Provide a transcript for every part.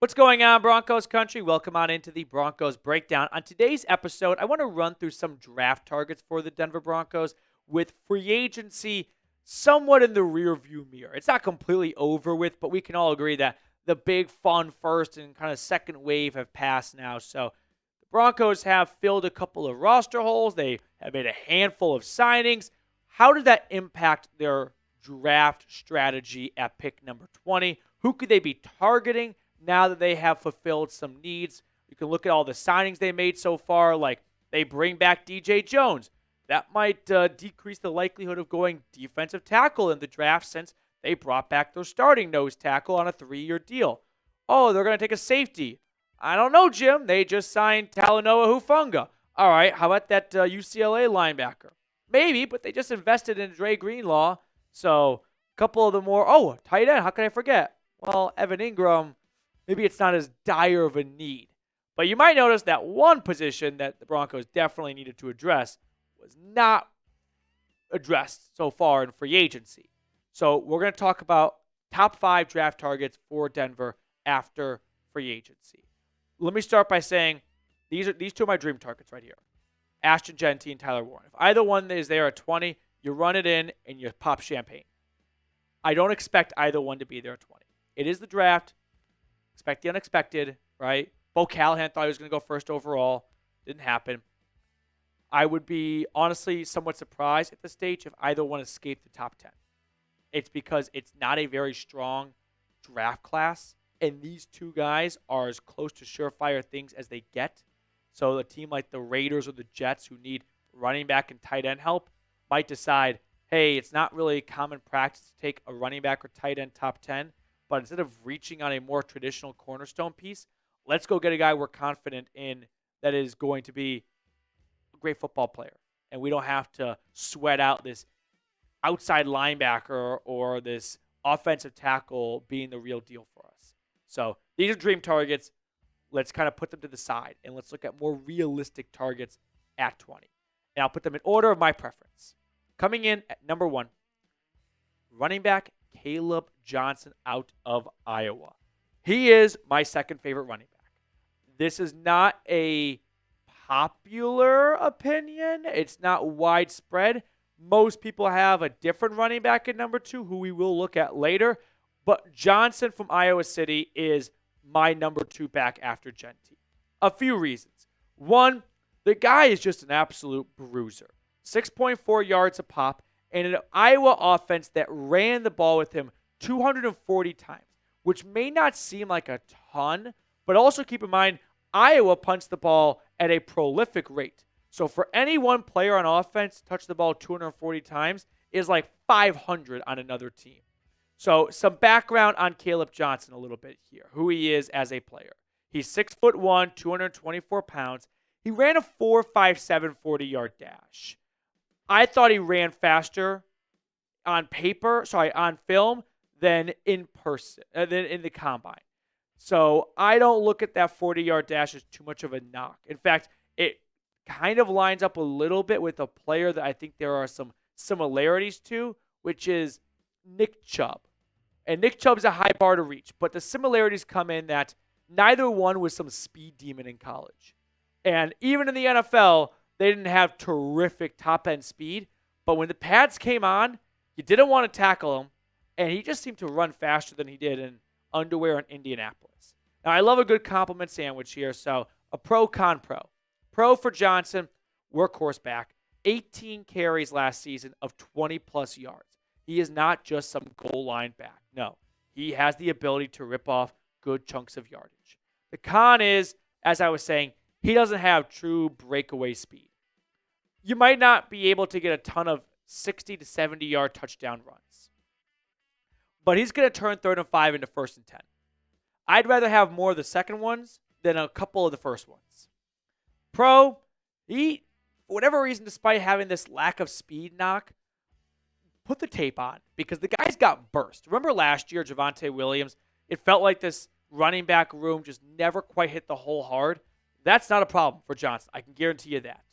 What's going on, Broncos country? Welcome on into the Broncos Breakdown. On today's episode, I want to run through some draft targets for the Denver Broncos with free agency somewhat in the rearview mirror. It's not completely over with, but we can all agree that the big fun first and kind of second wave have passed now. So the Broncos have filled a couple of roster holes. They have made a handful of signings. How did that impact their draft strategy at pick number 20? Who could they be targeting now that they have fulfilled some needs? You can look at all the signings they made so far, like they bring back DJ Jones. That might decrease the likelihood of going defensive tackle in the draft since they brought back their starting nose tackle on a 3-year deal. Oh, they're going to take a safety. I don't know, Jim. They just signed Talanoa Hufanga. All right, how about that UCLA linebacker? Maybe, but they just invested in Dre Greenlaw. So a couple of the more, tight end, how can I forget? Well, Evan Ingram, maybe it's not as dire of a need. But you might notice that one position that the Broncos definitely needed to address was not addressed so far in free agency. So we're going to talk about top 5 draft targets for Denver after free agency. Let me start by saying these two are my dream targets right here. Ashton, Jeanty, and Tyler Warren. If either one is there at 20, you run it in and you pop champagne. I don't expect either one to be there at 20. It is the draft. Expect the unexpected, right? Bo Callahan thought he was going to go first overall. Didn't happen. I would be honestly somewhat surprised at this stage if either one escaped the top 10. It's because it's not a very strong draft class, and these two guys are as close to surefire things as they get. So a team like the Raiders or the Jets who need running back and tight end help might decide, hey, it's not really common practice to take a running back or tight end top 10, but instead of reaching on a more traditional cornerstone piece, let's go get a guy we're confident in that is going to be a great football player. And we don't have to sweat out this outside linebacker or this offensive tackle being the real deal for us. So these are dream targets. Let's kind of put them to the side, and let's look at more realistic targets at 20. And I'll put them in order of my preference. Coming in at number 1, running back Kaleb Johnson out of Iowa. He is my second favorite running back. This is not a popular opinion. It's not widespread. Most people have a different running back at number 2, who we will look at later. But Johnson from Iowa City is my number 2 back after Jeanty. A few reasons. One, the guy is just an absolute bruiser. 6.4 yards a pop, and an Iowa offense that ran the ball with him 240 times, which may not seem like a ton, but also keep in mind, Iowa punts the ball at a prolific rate. So for any one player on offense to touch the ball 240 times is like 500 on another team. So some background on Kaleb Johnson a little bit here, who he is as a player. He's 6'1", 224 pounds. He ran a 4.57 40-yard dash. I thought he ran faster on film than in person, than in the combine. So I don't look at that 40-yard dash as too much of a knock. In fact, it kind of lines up a little bit with a player that I think there are some similarities to, which is Nick Chubb. And Nick Chubb's a high bar to reach, but the similarities come in that neither one was some speed demon in college. And even in the NFL, they didn't have terrific top-end speed, but when the pads came on, you didn't want to tackle him, and he just seemed to run faster than he did in underwear in Indianapolis. Now, I love a good compliment sandwich here, so a pro-con pro. Pro for Johnson, workhorse back, 18 carries last season of 20-plus yards. He is not just some goal line back. No, he has the ability to rip off good chunks of yardage. The con is, as I was saying, he doesn't have true breakaway speed. You might not be able to get a ton of 60 to 70-yard touchdown runs, but he's going to turn 3rd and 5 into 1st and 10. I'd rather have more of the second ones than a couple of the first ones. Pro, he, for whatever reason, despite having this lack of speed knock, put the tape on because the guy's got burst. Remember last year, Javonte Williams? It felt like this running back room just never quite hit the hole hard. That's not a problem for Johnson. I can guarantee you that.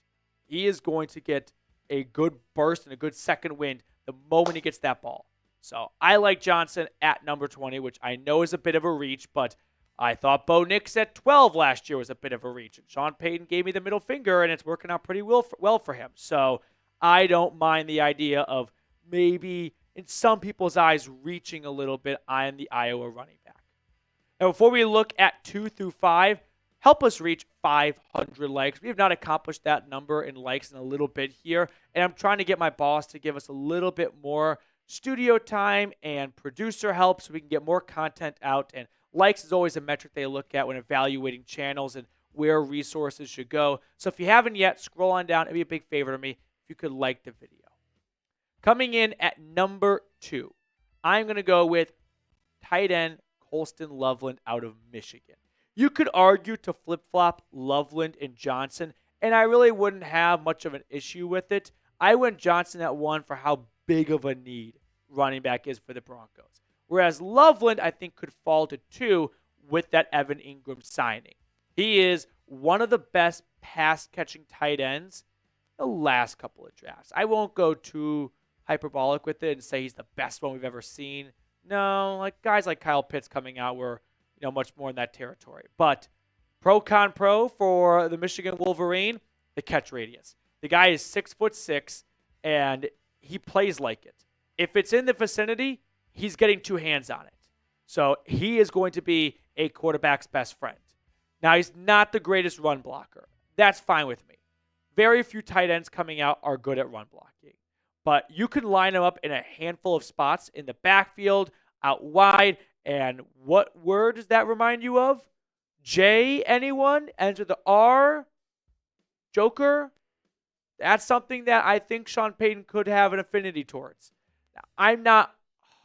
He is going to get a good burst and a good second wind the moment he gets that ball. So I like Johnson at number 20, which I know is a bit of a reach, but I thought Bo Nix at 12 last year was a bit of a reach. And Sean Payton gave me the middle finger, and it's working out pretty well for him. So I don't mind the idea of maybe, in some people's eyes, reaching a little bit on the Iowa running back. Now, before we look at 2 through 5, help us reach 500 likes. We have not accomplished that number in likes in a little bit here, and I'm trying to get my boss to give us a little bit more studio time and producer help so we can get more content out. And likes is always a metric they look at when evaluating channels and where resources should go. So if you haven't yet, scroll on down. It'd be a big favor to me if you could like the video. Coming in at number 2, I'm going to go with tight end Colston Loveland out of Michigan. You could argue to flip-flop Loveland and Johnson, and I really wouldn't have much of an issue with it. I went Johnson at 1 for how big of a need running back is for the Broncos. Whereas Loveland, I think, could fall to 2 with that Evan Ingram signing. He is one of the best pass-catching tight ends the last couple of drafts. I won't go too hyperbolic with it and say he's the best one we've ever seen. No, like guys like Kyle Pitts coming out were, much more in that territory. But pro-con pro for the Michigan Wolverine, the catch radius. The guy is 6'6", and he plays like it. If it's in the vicinity, he's getting 2 hands on it. So he is going to be a quarterback's best friend. Now, he's not the greatest run blocker. That's fine with me. Very few tight ends coming out are good at run blocking. But you can line him up in a handful of spots in the backfield, out wide, and what word does that remind you of? J, anyone? Enter the R? Joker? That's something that I think Sean Payton could have an affinity towards. Now, I'm not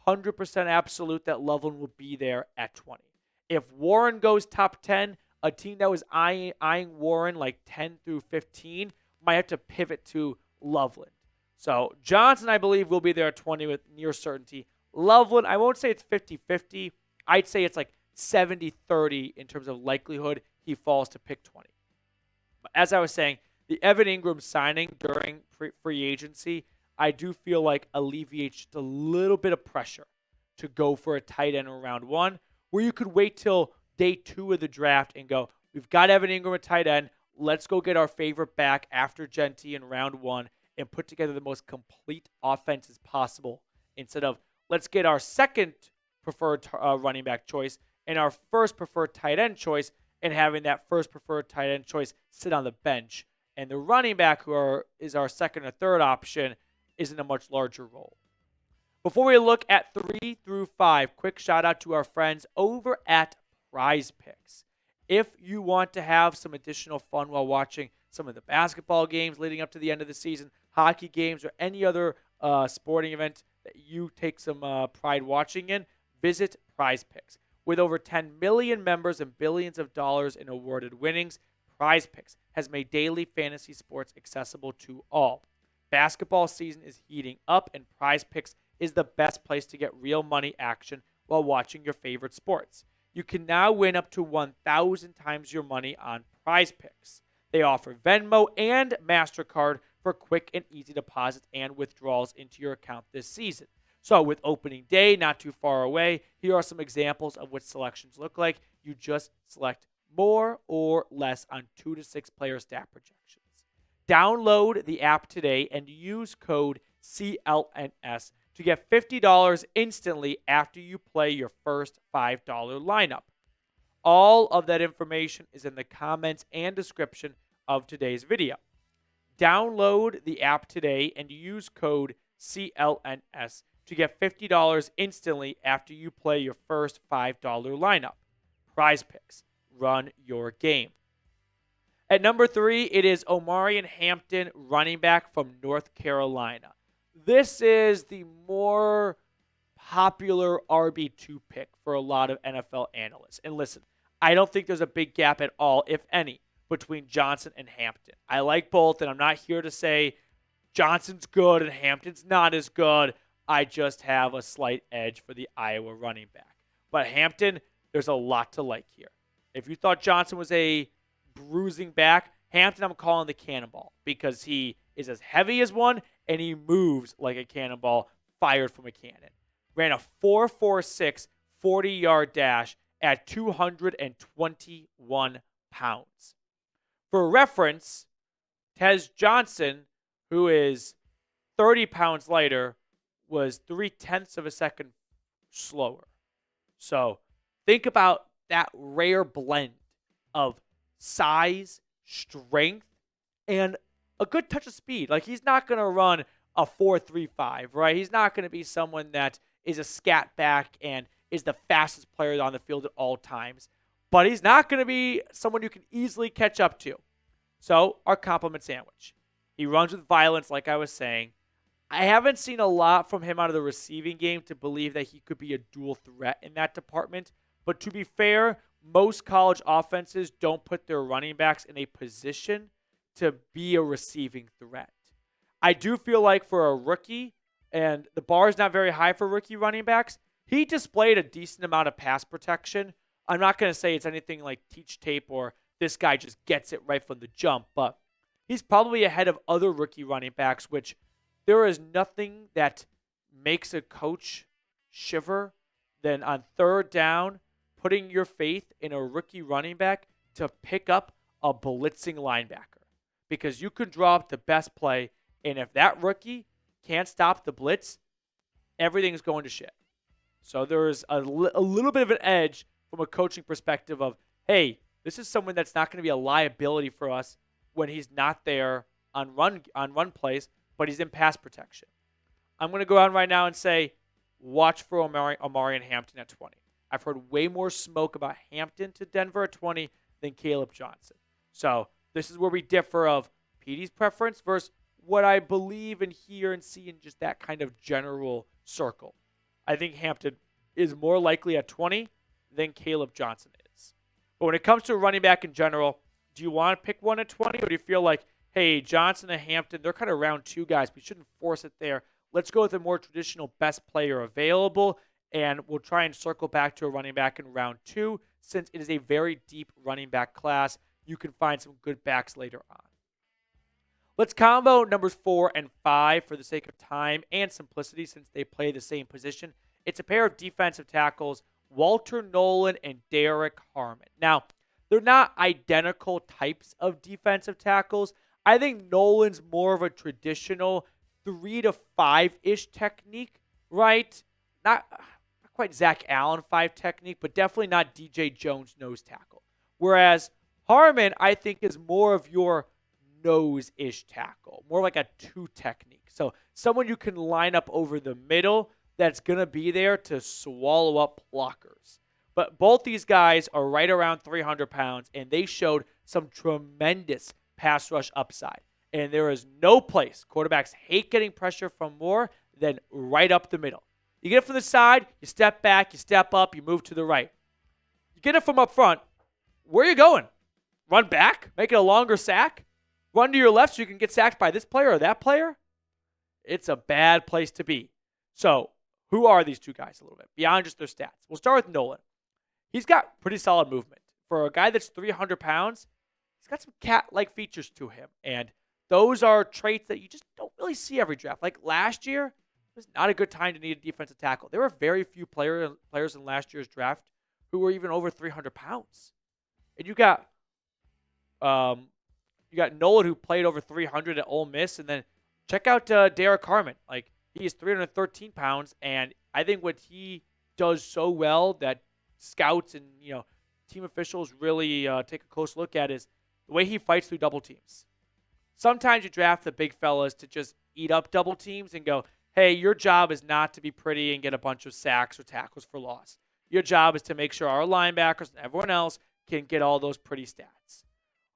100% absolute that Loveland will be there at 20. If Warren goes top 10, a team that was eyeing Warren like 10 through 15 might have to pivot to Loveland. So Johnson, I believe, will be there at 20 with near certainty. Loveland, I won't say it's 50-50. I'd say it's like 70-30 in terms of likelihood he falls to pick 20. But as I was saying, the Evan Ingram signing during free agency, I do feel like alleviates just a little bit of pressure to go for a tight end in round 1, where you could wait till day 2 of the draft and go, we've got Evan Ingram at tight end. Let's go get our favorite back after Jeanty in round 1 and put together the most complete offense as possible, instead of let's get our second preferred running back choice and our first preferred tight end choice, and having that first preferred tight end choice sit on the bench. And the running back is our second or third option is in a much larger role. Before we look at 3 through 5, quick shout out to our friends over at PrizePicks. If you want to have some additional fun while watching some of the basketball games leading up to the end of the season, hockey games, or any other sporting event that you take some pride watching in, visit PrizePicks. With over 10 million members and billions of dollars in awarded winnings, PrizePicks has made daily fantasy sports accessible to all. Basketball season is heating up, and PrizePicks is the best place to get real money action while watching your favorite sports. You can now win up to 1,000 times your money on PrizePicks. They offer Venmo and MasterCard for quick and easy deposits and withdrawals into your account this season. So with opening day not too far away, here are some examples of what selections look like. You just select more or less on 2 to 6 player stat projections. Download the app today and use code CLNS to get $50 instantly after you play your first $5 lineup. All of that information is in the comments and description of today's video. Download the app today and use code CLNS to get $50 instantly after you play your first $5 lineup. PrizePicks. Run your game. At number 3, it is Omarion Hampton, running back from North Carolina. This is the more popular RB2 pick for a lot of NFL analysts. And listen, I don't think there's a big gap at all, if any, between Johnson and Hampton. I like both, and I'm not here to say Johnson's good and Hampton's not as good. I just have a slight edge for the Iowa running back. But Hampton, there's a lot to like here. If you thought Johnson was a bruising back, Hampton I'm calling the cannonball because he is as heavy as one and he moves like a cannonball fired from a cannon. Ran a 4.46 40-yard dash at 221 pounds. For reference, Tez Johnson, who is 30 pounds lighter, was 0.3 of a second slower. So think about that rare blend of size, strength, and a good touch of speed. Like, he's not going to run a 4.35, right? He's not going to be someone that is a scat back and is the fastest player on the field at all times. But he's not going to be someone you can easily catch up to. So, our compliment sandwich. He runs with violence, like I was saying. I haven't seen a lot from him out of the receiving game to believe that he could be a dual threat in that department. But to be fair, most college offenses don't put their running backs in a position to be a receiving threat. I do feel like for a rookie, and the bar is not very high for rookie running backs, he displayed a decent amount of pass protection. I'm not going to say it's anything like teach tape or this guy just gets it right from the jump, but he's probably ahead of other rookie running backs, which there is nothing that makes a coach shiver than on third down, putting your faith in a rookie running back to pick up a blitzing linebacker. Because you could draw up the best play, and if that rookie can't stop the blitz, everything's going to shit. So there's a little bit of an edge from a coaching perspective of, hey, this is someone that's not going to be a liability for us when he's not there on run plays, but he's in pass protection. I'm going to go out right now and say, watch for Omarion Hampton at 20. I've heard way more smoke about Hampton to Denver at 20 than Kaleb Johnson. So this is where we differ of PD's preference versus what I believe and hear and see in just that kind of general circle. I think Hampton is more likely at 20 than Kaleb Johnson is. But when it comes to running back in general, do you want to pick one at 20, or do you feel like, hey, Johnson and Hampton, they're kind of round two guys. We shouldn't force it there. Let's go with a more traditional best player available, and we'll try and circle back to a running back in round two, since it is a very deep running back class. You can find some good backs later on. Let's combo numbers 4 and 5 for the sake of time and simplicity, since they play the same position. It's a pair of defensive tackles, Walter Nolen and Derrick Harmon. Now, they're not identical types of defensive tackles. I think Nolen's more of a traditional 3 to 5-ish technique, right? Not quite Zach Allen 5 technique, but definitely not DJ Jones nose tackle. Whereas Harmon, I think, is more of your nose-ish tackle, more like a 2 technique. So someone you can line up over the middle that's going to be there to swallow up blockers. But both these guys are right around 300 pounds, and they showed some tremendous pass rush upside. And there is no place quarterbacks hate getting pressure from more than right up the middle. You get it from the side, you step back, you step up, you move to the right. You get it from up front, where are you going? Run back? Make it a longer sack? Run to your left so you can get sacked by this player or that player? It's a bad place to be. So, who are these two guys a little bit, beyond just their stats? We'll start with Nolen. He's got pretty solid movement. For a guy that's 300 pounds, he's got some cat-like features to him. And those are traits that you just don't really see every draft. Like last year, it was not a good time to need a defensive tackle. There were very few players in last year's draft who were even over 300 pounds. And you got Nolen, who played over 300 at Ole Miss, and then check out Derrick Harmon. Like, he is 313 pounds, and I think what he does so well that scouts and team officials really take a close look at is the way he fights through double teams. Sometimes you draft the big fellas to just eat up double teams and go, hey, your job is not to be pretty and get a bunch of sacks or tackles for loss. Your job is to make sure our linebackers and everyone else can get all those pretty stats.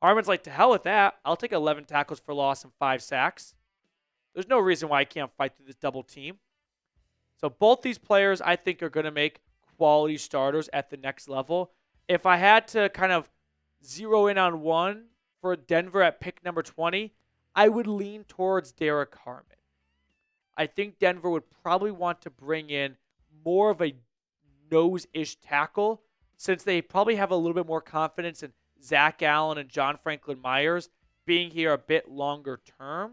Harmon's like, to hell with that. I'll take 11 tackles for loss and 5 sacks. There's no reason why I can't fight through this double team. So both these players, I think, are going to make quality starters at the next level. If I had to kind of zero in on one for Denver at pick number 20, I would lean towards Derrick Harmon. I think Denver would probably want to bring in more of a nose-ish tackle, since they probably have a little bit more confidence in Zach Allen and John Franklin Myers being here a bit longer term.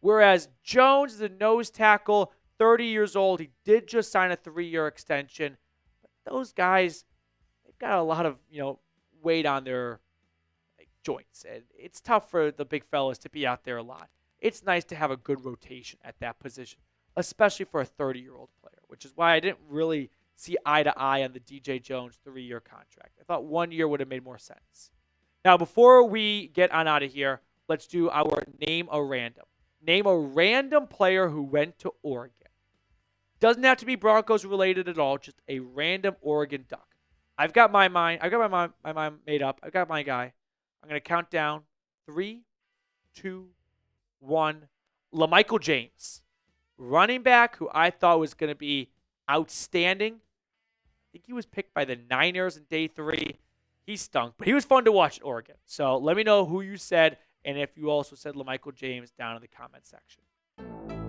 Whereas Jones is a nose tackle, 30 years old. He did just sign a 3-year extension. But those guys, they've got a lot of, weight on their joints. And it's tough for the big fellas to be out there a lot. It's nice to have a good rotation at that position, especially for a 30-year-old player, which is why I didn't really see eye to eye on the DJ Jones 3-year contract. I thought 1 year would have made more sense. Now, before we get on out of here, let's do our Name a Random. Name a random player who went to Oregon. Doesn't have to be Broncos related at all, just a random Oregon Duck. I've got my mind made up. I've got my guy. I'm going to count down 3, 2, 1. LaMichael James, running back who I thought was going to be outstanding. I think he was picked by the Niners in day 3. He stunk, but he was fun to watch at Oregon. So let me know who you said and if you also said LaMichael James down in the comment section.